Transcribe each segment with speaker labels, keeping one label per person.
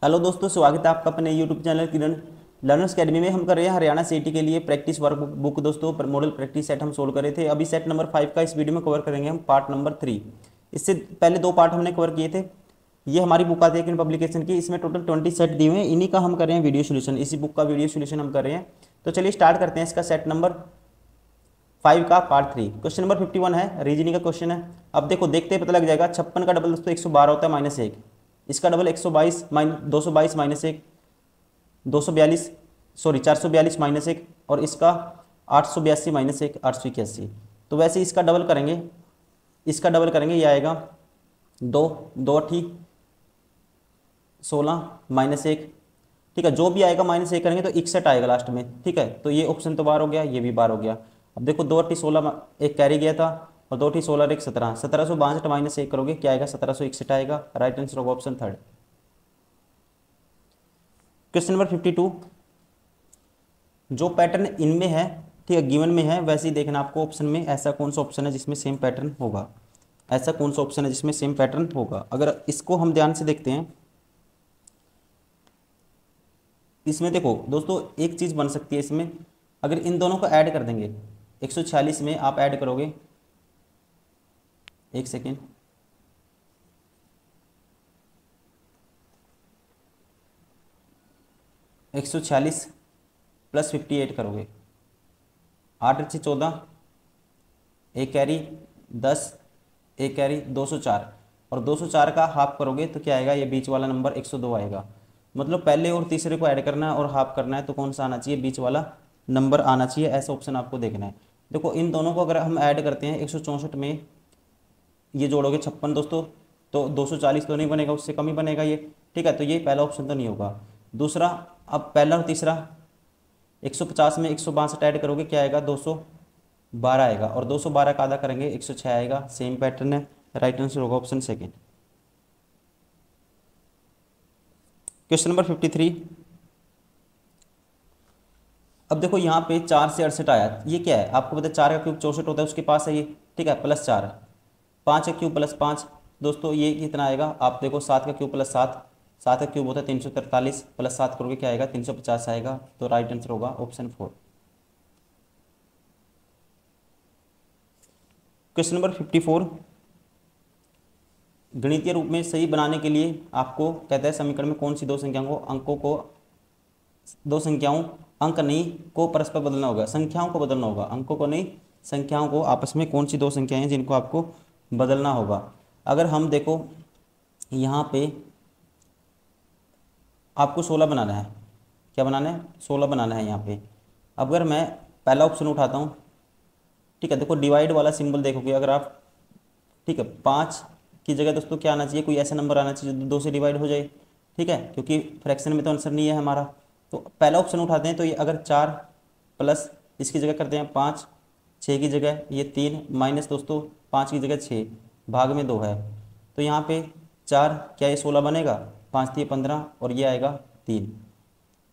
Speaker 1: Hello दोस्तों, स्वागत है आपका अपने यूट्यूब चैनल किरण लर्नर्स अकेडमी में। हम कर रहे हैं हरियाणा सीटी के लिए प्रैक्टिस वर्क बुक दोस्तों, पर मॉडल प्रैक्टिस सेट हम सोल्व कर रहे थे। अभी सेट नंबर 5 का इस वीडियो में कवर करेंगे हम पार्ट नंबर 3। इससे पहले 2 पार्ट हमने कवर किए थे। ये हमारी बुक आती है किरण पब्लिकेशन की, इसमें टोटल 20 सेट दिए हुए हैं, इन्हीं का हम कर रहे हैं वीडियो सोल्यूशन। इसी बुक का वीडियो सोल्यूशन हम कर रहे हैं। तो चलिए स्टार्ट करते हैं इसका सेट नंबर 5 का पार्ट 3। क्वेश्चन नंबर 51 है, रीजनिंग का क्वेश्चन है। अब देखो, देखते ही पता लग जाएगा। 56 का डबल दोस्तों 112 होता है -1, इसका डबल 122 222 -1, 242 सॉरी 442 -1, और इसका 882 -1 881। तो वैसे इसका डबल करेंगे, ये आएगा 2 2 अठी 16 -1। ठीक है, जो भी आएगा -1 करेंगे तो 61 आएगा लास्ट में। ठीक है, तो ये ऑप्शन तो बार हो गया, ये भी बार हो गया। अब देखो 2 अठी 16 एक कैरी गया था, और 2 अठी 16 एक 17, 1762 -1 करोगे क्या आएगा? 1761 आएगा। राइट आंसर होगा ऑप्शन 3। क्वेश्चन नंबर 52, जो पैटर्न इनमें है, ठीक है, गिवन में है, वैसे ही देखना आपको ऑप्शन में ऐसा कौन सा ऑप्शन है जिसमें सेम पैटर्न होगा। ऐसा कौन सा ऑप्शन है जिसमें सेम पैटर्न होगा? अगर इसको हम ध्यान से देखते हैं, इसमें देखो दोस्तों एक चीज़ बन सकती है इसमें। अगर इन दोनों को ऐड कर देंगे, 146 में आप ऐड करोगे, एक सेकेंड, (146 + 58 करोगे, 8 अच्छी 14, एक कैरी 10, एक कैरी 204, और 204 का हाफ करोगे तो क्या आएगा? ये बीच वाला नंबर 102 आएगा। मतलब पहले और तीसरे को ऐड करना है और हाफ करना है, तो कौन सा आना चाहिए? बीच वाला नंबर आना चाहिए। ऐसा ऑप्शन आपको देखना है। देखो इन दोनों को अगर हम ऐड करते हैं, 164 में ये जोड़ोगे 56 दोस्तों, तो 240 तो नहीं बनेगा, उससे कम ही बनेगा ये। ठीक है, तो ये पहला ऑप्शन तो नहीं होगा। दूसरा, अब पहला और तीसरा 150 में 162 ऐड करोगे क्या आएगा? 212 आएगा, और 212 का आधा करेंगे 106 आएगा। सेम पैटर्न है। राइट आंसर होगा ऑप्शन 2। क्वेश्चन नंबर 53, अब देखो यहाँ पे 4 से 68 आया, ये क्या है? आपको पता है 4 का क्यूब 64 होता है, उसके पास है ये। ठीक है, +4, 5 का क्यूब +5 दोस्तों, ये कितना आएगा? आप देखो 7 का क्यूब +7, 7 का क्यूब होता है 343, +7 करोगे क्या आएगा? 350 आएगा। तो राइट आंसर होगा ऑप्शन 4। क्वेश्चन नंबर 54, गणितीय रूप में सही बनाने के लिए आपको कहता है समीकरण में कौन सी दो संख्याओं अंक नहीं को परस्पर बदलना होगा। संख्याओं को बदलना होगा, अंकों को नहीं, संख्याओं को। आपस में कौन सी 2 संख्याएं हैं जिनको आपको बदलना होगा? अगर हम देखो यहाँ पे आपको 16 बनाना है। क्या बनाना है? 16 बनाना है यहाँ पे। अगर मैं पहला ऑप्शन उठाता हूँ, ठीक है, देखो डिवाइड वाला सिंबल देखोगे अगर आप, ठीक है, 5 की जगह दोस्तों क्या आना चाहिए? कोई ऐसा नंबर आना चाहिए जो 2 से डिवाइड हो जाए। ठीक है, क्योंकि फ्रैक्शन में तो आंसर नहीं है हमारा। तो पहला ऑप्शन उठाते हैं, तो ये अगर 4 प्लस इसकी जगह करते हैं 5, 6 की जगह ये 3, माइनस दोस्तों 5 की जगह 6, भाग में 2 है, तो यहाँ पे 4, क्या ये 16 बनेगा? 5 3 15, और ये आएगा 3,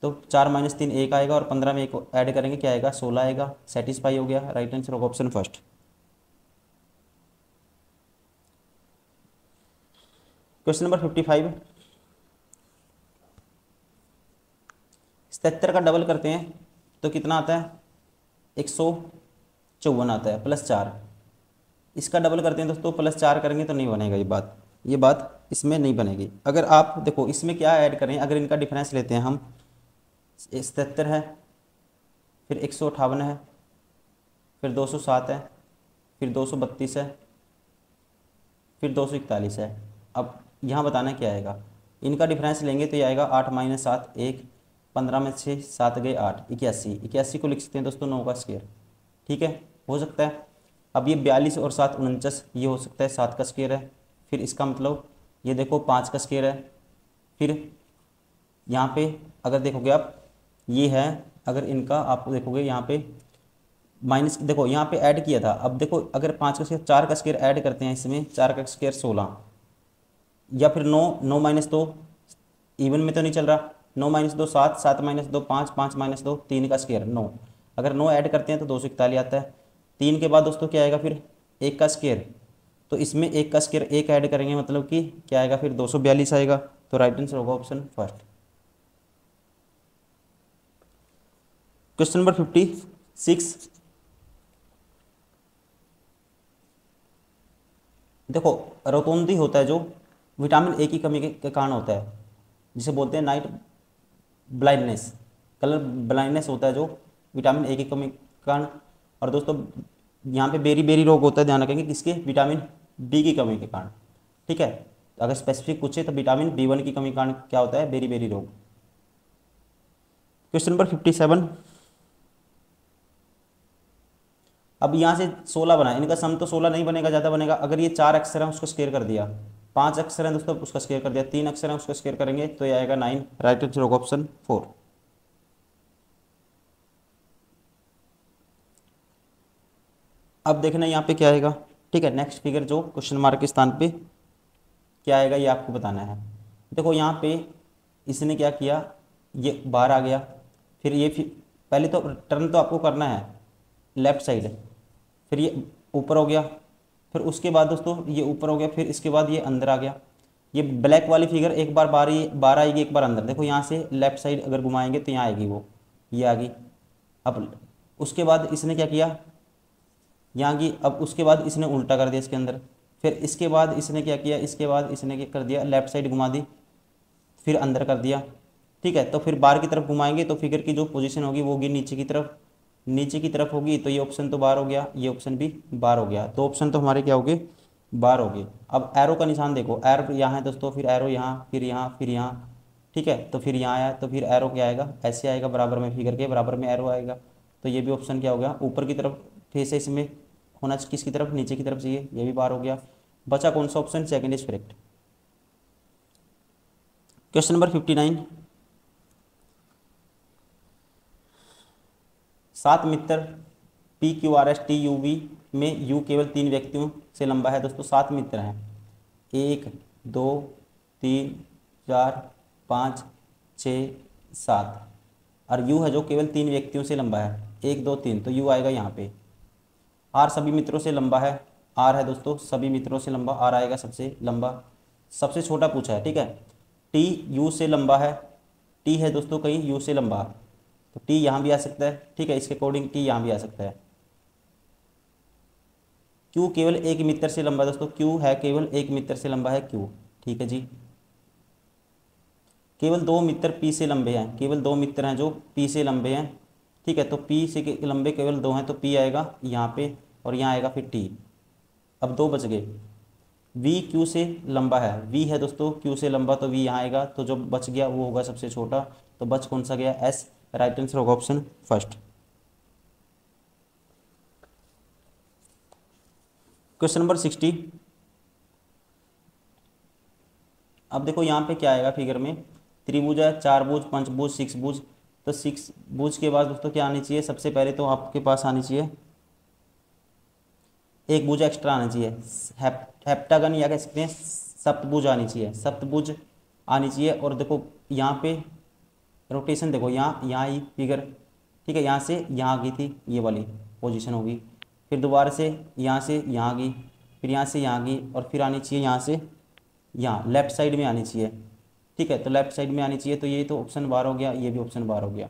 Speaker 1: तो 4 - 3 1 आएगा, और 15 में 1 ऐड करेंगे क्या आएगा? 16 आएगा। सेटिस्फाई हो गया। राइट आंसर होगा ऑप्शन 1। क्वेश्चन नंबर 55, 77 का डबल करते हैं तो कितना आता है? 154 आता है, +4। इसका डबल करते हैं दोस्तों, +4 करेंगे तो नहीं बनेगा ये बात इसमें नहीं बनेगी। अगर आप देखो इसमें क्या ऐड करें, अगर इनका डिफरेंस लेते हैं हम, 77 है, फिर 158 है, फिर 207 है, फिर 232 है, फिर 241 है। अब यहाँ बताना क्या आएगा? इनका डिफरेंस लेंगे तो ये आएगा 8 - 7 1, 15 में 6 7 गए 8, 81। 81 को लिख सकते हैं दोस्तों 9 का स्क्वायर। ठीक है, हो सकता है। अब ये 42 और 7 49, ये हो सकता है 7 का स्क्वायर है। फिर इसका मतलब ये देखो 5 का स्क्वायर है। फिर यहाँ पे अगर देखोगे आप, ये है, अगर इनका आप देखोगे यहाँ पे माइनस, देखो यहाँ पे ऐड किया था। अब देखो अगर 5 का स्क्वायर 4 का स्क्वायर ऐड करते हैं इसमें, 4 का स्क्वायर 16, या फिर 9 9 - 2, इवन में तो नहीं चल रहा, 9 - 2 7, 7 - 2 5, 5 - 2 3 का स्क्वायर 9। अगर 9 ऐड करते हैं तो 241 आता है। 3 के बाद दोस्तों क्या आएगा? फिर 1 का स्क्वायर, तो इसमें 1 का स्क्वायर 1 ऐड करेंगे, मतलब कि क्या आएगा? फिर 242 आएगा। तो राइट आंसर होगा ऑप्शन फर्स्ट। क्वेश्चन नंबर 56, देखो रोतोंदी होता है जो विटामिन ए की कमी के कारण होता है, जिसे बोलते हैं नाइट ब्लाइंडनेस, कलर ब्लाइंडनेस होता है जो विटामिन ए की कमी के कारण। और दोस्तों यहाँ पे बेरी बेरी रोग होता है, ध्यान रखेंगे किसके, विटामिन डी की कमी के कारण। ठीक है, अगर स्पेसिफिक पूछे तो विटामिन B1 की कमी के कारण क्या होता है, बेरी बेरी रोग। क्वेश्चन नंबर 57, अब यहाँ से 16 बना, इनका सम तो 16 नहीं बनेगा, ज़्यादा बनेगा। अगर ये 4 अक्षर हैं उसको स्क्वायर कर दिया, 5 अक्षर हैं दोस्तों उसका स्क्वायर कर दिया, 3 अक्षर हैं उसको स्क्वायर करेंगे तो ये आएगा 9। राइट आंसर होगा ऑप्शन 4। अब देखना यहाँ पे क्या आएगा। ठीक है, नेक्स्ट फिगर जो क्वेश्चन मार्क के स्थान पे क्या आएगा ये आपको बताना है। देखो यहाँ पे इसने क्या किया, ये बाहर आ गया, फिर ये पहले तो टर्न तो आपको करना है लेफ्ट साइड, फिर ये ऊपर हो गया, फिर उसके बाद दोस्तों ये ऊपर हो गया, फिर इसके बाद ये अंदर आ गया। ये ब्लैक वाली फिगर एक बार बाहर आएगी, एक बार अंदर। देखो यहाँ से लेफ्ट साइड अगर घुमाएंगे तो यहाँ आएगी, वो ये आ गई। अब उसके बाद इसने क्या किया, यहाँ की, अब उसके बाद इसने उल्टा कर दिया इसके अंदर, फिर इसके बाद इसने क्या किया, इसके बाद इसने क्या कर दिया, लेफ्ट साइड घुमा दी, फिर अंदर कर दिया। ठीक है, तो फिर बाहर की तरफ घुमाएंगे तो फिगर की जो पोजीशन होगी वो होगी नीचे की तरफ, नीचे की तरफ होगी, तो ये ऑप्शन तो बाहर हो गया, ये ऑप्शन भी बाहर हो गया, तो ऑप्शन तो हमारे क्या हो गए, बाहर हो गए। अब एरो का निशान देखो, एरो यहाँ है दोस्तों, फिर एरो यहाँ, फिर यहाँ, फिर यहाँ। ठीक है, तो फिर यहाँ आया, तो फिर एरो क्या आएगा, ऐसे आएगा, बराबर में फिगर के बराबर में एरो आएगा, तो ये भी ऑप्शन क्या हो गया, ऊपर की तरफ फेस है इसमें होना, किसकी तरफ, नीचे की तरफ चाहिए, ये भी बाहर हो गया। बचा कौन सा option, second is correct. Question number 59, 7 Mitra PQRSTUV में U केवल 3 व्यक्तियों से लंबा है। दोस्तों 7 मित्र हैं, 1 2 3 4 5 6 7, और U है जो केवल 3 व्यक्तियों से लंबा है, 1 2 3, तो U आएगा यहाँ पे। R सभी मित्रों से लंबा है, R है दोस्तों सभी मित्रों से लंबा, R आएगा सबसे लंबा, सबसे छोटा पूछा है। ठीक है, T U से लंबा है, T है दोस्तों कहीं U से लंबा, तो T यहाँ भी आ सकता है। ठीक है, इसके अकॉर्डिंग T यहाँ भी आ सकता है। Q केवल एक मित्र से लंबा है दोस्तों, Q है केवल एक मित्र से लंबा है Q। ठीक है जी, केवल 2 मित्र P से लंबे हैं, केवल 2 मित्र हैं जो P से लंबे हैं। ठीक है, तो P से लंबे केवल 2 हैं, तो P आएगा यहाँ पे और यहाँ आएगा फिर T। अब 2 बच गए। V Q से लंबा है, V है दोस्तों Q से लंबा, तो V यहाँ आएगा, तो जो बच गया वो होगा सबसे छोटा, तो बच कौन सा गया, S। राइट आंसर होगा ऑप्शन फर्स्ट। क्वेश्चन नंबर 60, अब देखो यहाँ पे क्या आएगा फिगर में, त्रिभुज है, 4 भुज, 5 भुज, 6 भुज, तो 6 भुज के बाद दोस्तों क्या आनी चाहिए, सबसे पहले तो आपके पास आनी चाहिए एक भुज एक्स्ट्रा आना चाहिए, हेप्टागन या कह सकते हैं सप्तभुज आनी चाहिए, सप्तभुज आनी चाहिए। और देखो यहाँ पे रोटेशन देखो, यहाँ आई फिगर। ठीक है, यहाँ से यहाँ आ गई थी, ये वाली पोजीशन होगी, फिर दोबारा से यहाँ आ गई, फिर यहाँ से यहाँ आ गई, और फिर आनी चाहिए यहाँ से यहाँ लेफ्ट साइड में आनी चाहिए। ठीक है, तो लेफ्ट साइड में आनी चाहिए, तो ये तो ऑप्शन बाहर हो गया, ये भी ऑप्शन बाहर हो गया।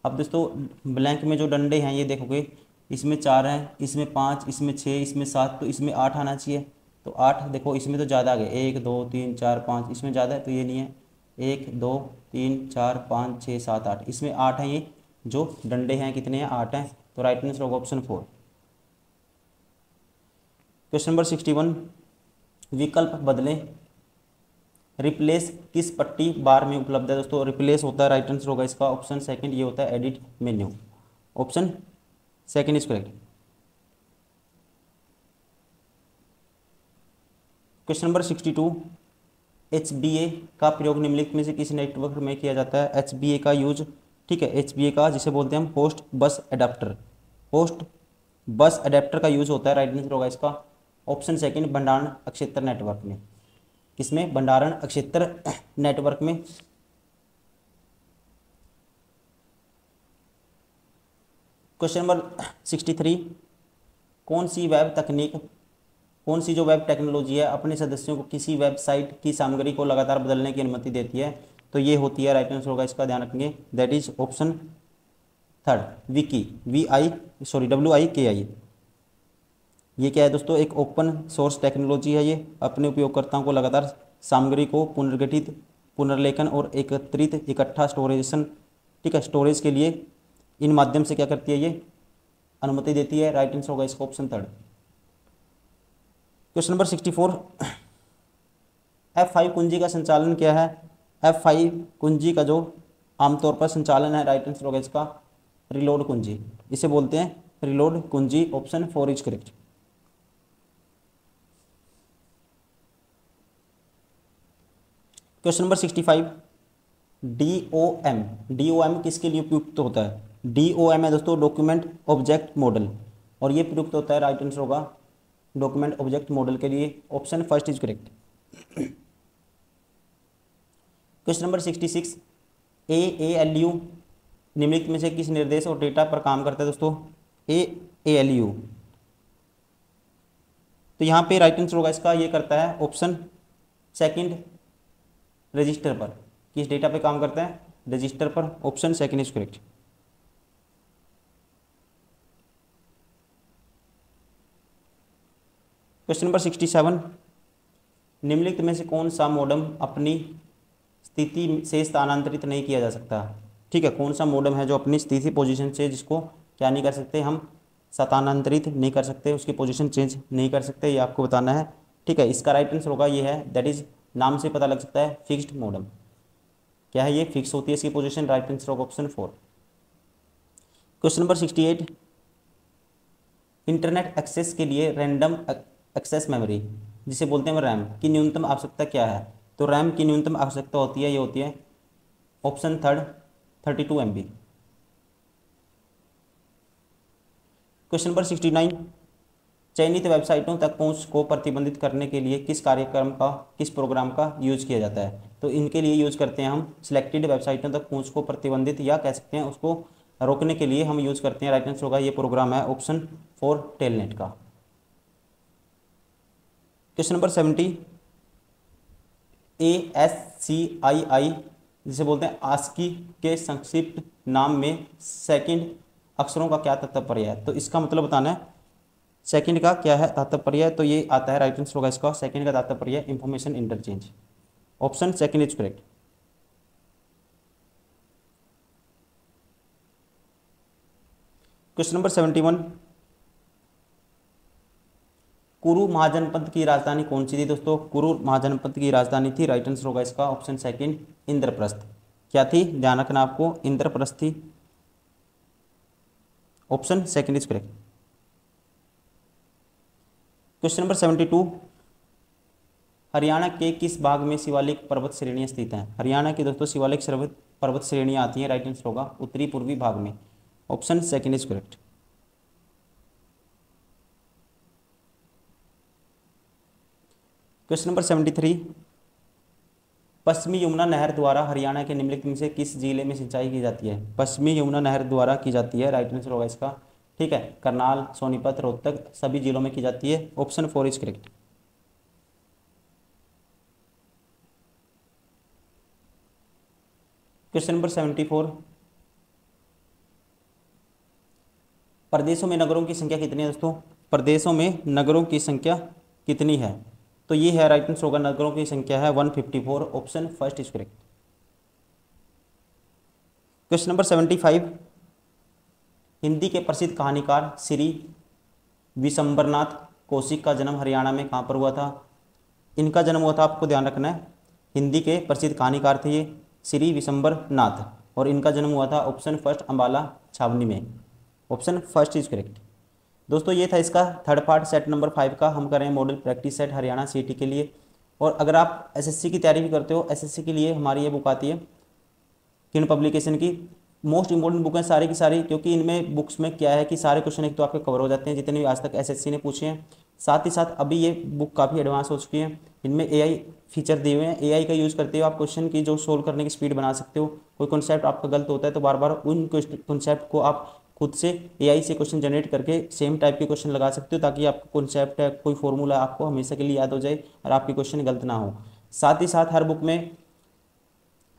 Speaker 1: अब दोस्तों ब्लैंक में जो डंडे हैं ये देखोगे, इसमें 4 हैं, इसमें 5, इसमें 6, इसमें 7, तो इसमें 8 आना चाहिए। तो 8 देखो, इसमें तो ज़्यादा आ गए, 1 2 3 4 5, इसमें ज़्यादा है तो ये नहीं है, 1 2 3 4 5 6 7 8, इसमें 8 हैं, ये जो डंडे हैं कितने हैं, 8 हैं, तो राइट आंसर होगा ऑप्शन 4। क्वेश्चन नंबर 61, विकल्प बदलें, रिप्लेस किस पट्टी बार में उपलब्ध है। दोस्तों रिप्लेस होता है, राइट आंसर होगा इसका ऑप्शन सेकंड, ये होता है edit menu, option second is correct. Question number 62, HBA का प्रयोग निम्नलिखित में से किस नेटवर्क में किया जाता है। HBA का यूज, ठीक है, HBA का जिसे बोलते हैं हम होस्ट बस एडाप्टर, होस्ट बस एडाप्टर का यूज होता है, राइट आंसर होगा इसका ऑप्शन सेकंड, भंडारण अक्षेत्र नेटवर्क में। किसमें, भंडारण अक्षेत्र नेटवर्क में। क्वेश्चन नंबर 63, कौन सी वेब तकनीक कौन सी जो वेब टेक्नोलॉजी है अपने सदस्यों को किसी वेबसाइट की सामग्री को लगातार बदलने की अनुमति देती है? तो ये होती है, राइट आंसर होगा इसका, ध्यान रखेंगे, that is option third, Vicky, WIKI। ये क्या है दोस्तों? एक ओपन सोर्स टेक्नोलॉजी है। ये अपने उपयोगकर्ताओं को लगातार सामग्री को पुनर्गठित, पुनर्लेखन और एकत्रित इकट्ठा स्टोरेशन, ठीक है, स्टोरेज के लिए इन माध्यम से क्या करती है, ये अनुमति देती है। राइट आंसर होगा इसका option third. Question number 64, F5 कुंजी का संचालन क्या है? F5 कुंजी का जो आमतौर पर संचालन है, राइट आंसर होगा इसका रिलोड कुंजी, इसे बोलते हैं रिलोड कुंजी। Option 4 is correct. Question number 65, DOM किसके लिए उपयुक्त होता है? DOM है दोस्तों डॉक्यूमेंट ऑब्जेक्ट मॉडल, और ये प्रयुक्त होता है, राइट आंसर होगा डॉक्यूमेंट ऑब्जेक्ट मॉडल के लिए। Option first is correct. Question number 66, AALU निम्नलिखित में से किस निर्देश और डेटा पर काम करता है दोस्तों? AALU, तो यहाँ पे राइट आंसर होगा इसका, ये करता है ऑप्शन सेकंड, रजिस्टर पर। किस डेटा पे काम करता है? रजिस्टर पर। Option second is correct. Question number 67, निम्नलिखित में से कौन सा मॉडेम अपनी स्थिति से स्थानांतरित नहीं किया जा सकता? ठीक है, कौन सा मॉडेम है जो अपनी स्थिति पोजीशन से, जिसको क्या नहीं कर सकते हम, स्थानांतरित नहीं कर सकते, उसकी पोजीशन चेंज नहीं कर सकते, ये आपको बताना है। ठीक है, इसका राइट आंसर होगा ये है, दैट इज, नाम से पता लग सकता है, फिक्स्ड मॉडेम। क्या है ये? फिक्स होती है इसकी पोजीशन। राइट आंसर होगा option 4। Question number 68, internet access के लिए रैंडम एक्सेस मेमोरी, जिसे बोलते हैं रैम, की न्यूनतम आवश्यकता क्या है? तो रैम की न्यूनतम आवश्यकता होती है, ये होती है option third, 32 MB। Question number 69, चयनित वेबसाइटों तक पहुंच को प्रतिबंधित करने के लिए किस कार्यक्रम का, किस प्रोग्राम का यूज किया जाता है? तो इनके लिए यूज करते हैं हम सिलेक्टेड वेबसाइटों तक पहुंच को प्रतिबंधित, या कह सकते हैं उसको रोकने के लिए हम यूज करते हैं, राइट आंसर होगा ये प्रोग्राम है ऑप्शन 4, टेलनेट का। क्वेश्चन नंबर 70, ASCII जिसे बोलते हैं आस्की के संक्षिप्त नाम में सेकंड अक्षरों का क्या तात्पर्य है? तो इसका मतलब बताना है सेकंड का क्या है तात्पर्य। तो ये आता है, राइट आंसर होगा इसका, सेकंड का तात्पर्य information interchange. Option second is correct. Question number 71, कुरु महाजनपद की राजधानी कौन सी थी दोस्तों? कुरु महाजनपद की राजधानी थी, राइट आंसर होगा इसका ऑप्शन सेकंड, इंद्रप्रस्थ। क्या थी? ध्यान रखना आपको, इंद्रप्रस्थ थी। Option second is correct. Question number 72, Haryana के किस भाग में शिवालिक पर्वत श्रेणियां स्थित हैं? हरियाणा की दोस्तों शिवालिक पर्वत श्रेणियां आती हैं, राइट आंसर होगा उत्तरी पूर्वी भाग में। Option second is correct. Question number 73, पश्चिमी यमुना नहर द्वारा हरियाणा के निम्नलिखित में से किस जिले में सिंचाई की जाती है? पश्चिमी यमुना नहर द्वारा की जाती है, राइट आंसर होगा इसका, ठीक है, करनाल, सोनीपत, रोहतक सभी जिलों में की जाती है। Option 4 is correct. Question number 74, प्रदेशों में नगरों की संख्या कितनी है दोस्तों? प्रदेशों में नगरों की संख्या कितनी है? तो ये है, राइट आंसर होगा नगरों की संख्या है 154। Option first is correct. Question number 75, Hindi के प्रसिद्ध कहानीकार श्री विशंबरनाथ कौशिक का जन्म हरियाणा में कहाँ पर हुआ था? इनका जन्म हुआ था, आपको ध्यान रखना है, हिंदी के प्रसिद्ध कहानीकार थे ये श्री विशंबरनाथ, और इनका जन्म हुआ था ऑप्शन फर्स्ट, अंबाला छावनी में। Option first is correct. दोस्तों ये था इसका थर्ड पार्ट सेट नंबर 5 का। हम कर रहे हैं मॉडल प्रैक्टिस सेट हरियाणा सीटी के लिए। और अगर आप एसएससी की तैयारी भी करते हो, एसएससी के लिए हमारी ये बुक आती है किरण पब्लिकेशन की। मोस्ट इंपॉर्टेंट बुक है सारी की सारी, क्योंकि इनमें बुक्स में क्या है कि सारे क्वेश्चन एक तो आपके कवर हो जाते हैं जितने भी आज तक एसएससी ने पूछे हैं। साथ ही साथ अभी ये बुक काफ़ी एडवांस हो चुकी है, इनमें एआई फीचर दिए हुए हैं। एआई का यूज़ करते हुए आप क्वेश्चन की जो सोल्व करने की स्पीड बना सकते हो। कोई कॉन्सेप्ट आपका गलत होता है तो बार बार उन कॉन्सेप्ट को आप खुद से एआई से क्वेश्चन जनरेट करके सेम टाइप के क्वेश्चन लगा सकते हो, ताकि आपका कॉन्सेप्ट है, कोई फॉर्मूला आपको हमेशा के लिए याद हो जाए और आपके क्वेश्चन गलत ना हो। साथ ही साथ हर बुक में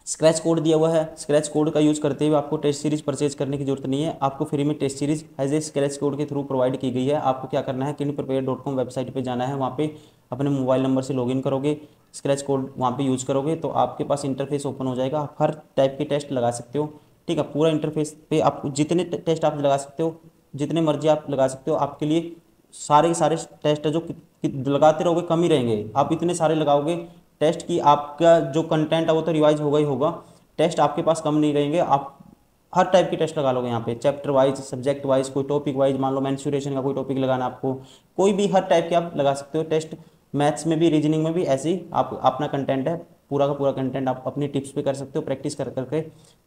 Speaker 1: स्क्रैच कोड दिया हुआ है। स्क्रैच कोड का यूज़ करते हुए आपको टेस्ट सीरीज परचेज करने की जरूरत नहीं है। आपको फ्री में test series as a scratch code के थ्रू प्रोवाइड की गई है। आपको क्या करना है, kinprepare.com वेबसाइट पे जाना है, वहाँ पे अपने मोबाइल नंबर से लॉगिन करोगे, स्क्रैच कोड वहाँ पे यूज़ करोगे तो आपके पास इंटरफेस ओपन हो जाएगा। आप हर टाइप के टेस्ट लगा सकते हो, ठीक है। पूरा इंटरफेस पे आप जितने टेस्ट आप लगा सकते हो, जितने मर्जी आप लगा सकते हो, आपके लिए सारे के सारे टेस्ट है जो लगाते रहोगे कम ही रहेंगे। आप इतने सारे लगाओगे टेस्ट की आपका जो कंटेंट है वो तो रिवाइज होगा ही होगा, टेस्ट आपके पास कम नहीं रहेंगे। आप हर टाइप की टेस्ट लगा लोगे यहाँ पे, चैप्टर वाइज, सब्जेक्ट वाइज, कोई टॉपिक वाइज, मान लो मेंस्ट्रुएशन का कोई टॉपिक लगाना आपको, कोई भी हर टाइप के आप लगा सकते हो टेस्ट। मैथ्स में भी, रीजनिंग में भी ऐसे ही आप अपना कंटेंट है, पूरा का पूरा कंटेंट आप अपनी टिप्स पे कर सकते हो प्रैक्टिस कर करके।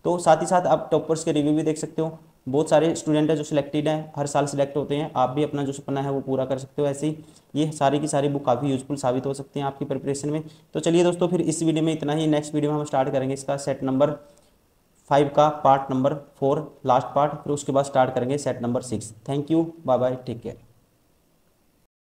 Speaker 1: तो साथ ही साथ आप टॉपर्स के रिव्यू भी देख सकते हो। बहुत सारे स्टूडेंट हैं जो सिलेक्टेड हैं, हर साल सिलेक्ट होते हैं। आप भी अपना जो सपना है वो पूरा कर सकते हो। ऐसे ही ये सारी की सारी बुक काफ़ी यूजफुल साबित हो सकती हैं आपकी प्रिपरेशन में। तो चलिए दोस्तों, फिर इस वीडियो में इतना ही। नेक्स्ट वीडियो में हम स्टार्ट करेंगे इसका सेट नंबर 5 का पार्ट नंबर 4 लास्ट पार्ट, फिर उसके बाद स्टार्ट करेंगे set number 6। Thank you, bye bye, take care.